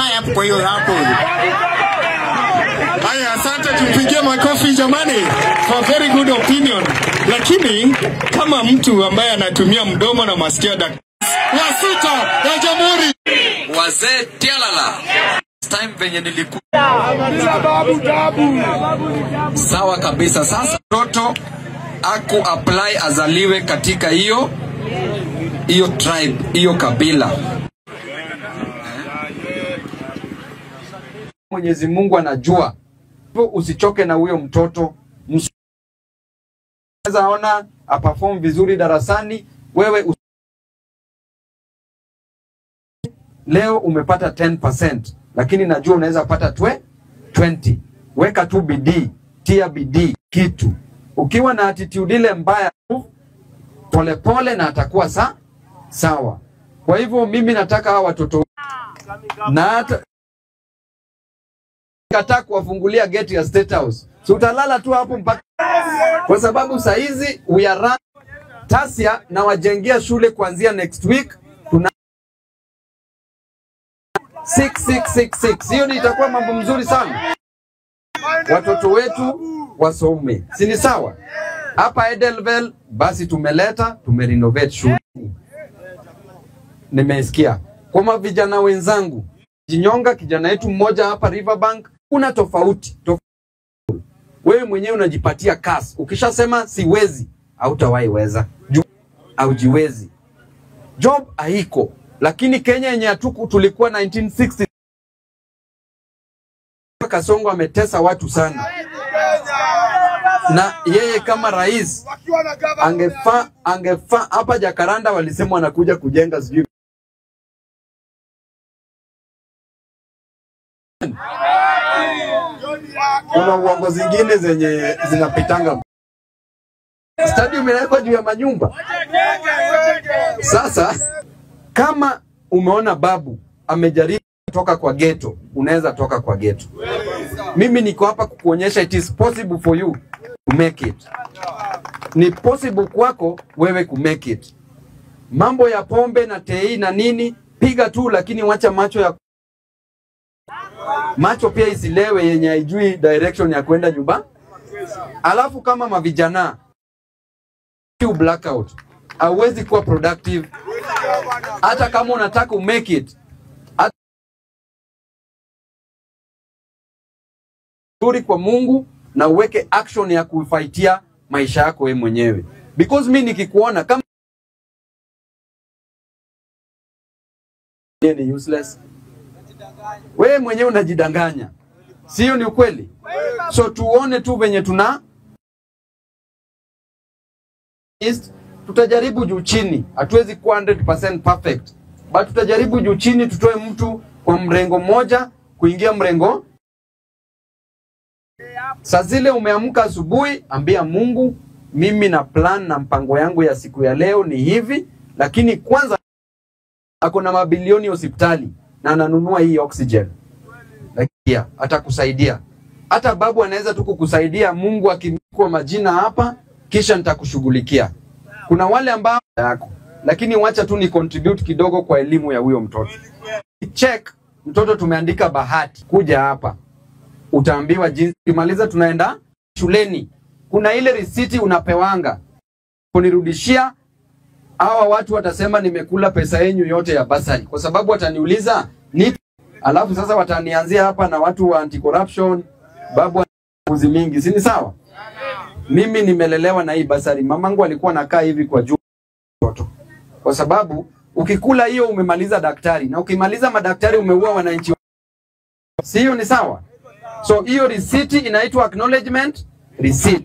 akae hapo kwa hiyo hapo. Haya, asante, tumpigie makofi jamani for very good opinion. Lakini kama mtu ambaye anatumia mdomo na masikio wa sita ya Jamhuri, wazee tialala time venye nilikuwa sawa kabisa. Sasa mtoto aku apply azaliwe katika hiyo tribe, hiyo kabila. Mwenyezi Mungu anajua. Usichoke na huyo mtoto. Unaweza ona aperform vizuri darasani, wewe leo umepata 10%, lakini najua unaweza pata 20. Weka tu bidii, tia bidii kitu. Ukiwa na attitude ile mbaya, pole na atakuwa sawa. Kwa hivyo mimi nataka hawa watoto na kata kuwafungulia gate ya State House. So utalala tu hapo mpaka, kwa sababu saa hizi we are run Tasia na wajengia shule kuanzia next week. Tuna 6666. Hiyo ni itakuwa mambo mzuri sana. Watoto wetu wasome. Si ni sawa? Hapa Edelweiss basi tumerenovate shule. Nimesikia. Kwa vijana wenzangu, Jinyonga kijana yetu mmoja hapa Riverbank, kuna tofauti. Wewe mwenyewe unajipatia kasi. Ukishasema siwezi, hautawahi weza. Haujiwezi. Job haiko. Lakini Kenya yenye tulikuwa 1960, Kasongo ametesa watu sana. Na yeye kama rais angefa hapa Jakaranda walisema wanakuja kujenga sijui. Kuna uongo zingine zenye zinapitanga. Stadium inawekwa juu ya manyumba. Sasa kama umeona babu amejaribu kutoka kwa ghetto, unaweza toka kwa ghetto. Mimi niko hapa kukuonyesha it is possible for you to make it. Ni possible kwako wewe ku make it. Mambo ya pombe na tei na nini, piga tu, lakini wacha macho pia isilewe yenye haijui direction ya kwenda nyumba. Alafu kama mavijana blackout, hauwezi kuwa productive. Hata kama unataka make it, turi kwa Mungu na uweke action ya kufaitia maisha yako wewe mwenyewe. Because mimi nikikuona kama ni useless, wewe mwenyewe unajidanganya. Sio ni ukweli? So tuone tu venye tutajaribu juu chini. Hatuwezi kuwa 100% perfect. But tutajaribu juu chini, tutoe mtu kwa mrengo moja kuingia mrengo. Saa zile umeamka asubuhi, ambia Mungu, mimi na plan na mpango yangu ya siku ya leo ni hivi, lakini kwanza ako na mabilioni hospitali na ananunua hii oxygen. Lakini atakusaidia. Hata babu anaweza tu kukusaidia, Mungu akimkua majina hapa, kisha nitakushughulikia. Kuna wale ambao yako, lakini wacha tu ni contribute kidogo kwa elimu ya huyo mtoto. Check mtoto, tumeandika Bahati kuja hapa. Utaambiwa jinsi kimaliza tunaenda shuleni. Kuna ile risiti unapewanga. Kunirudishia, hawa watu watasema nimekula pesa yenu yote ya basari. Kwa sababu wataniuliza ni, alafu sasa watanianzia hapa na watu wa anti-corruption, babu uzi mingi. Si ni sawa? Mimi nimelelewa na hii basari. Mamangu alikuwa anakaa hivi kwa juu mtoto. Kwa sababu ukikula hiyo umemaliza daktari, na ukimaliza madaktari umeua wananchi. Sio ni sawa? So hiyo receipt inaitwa acknowledgement receipt.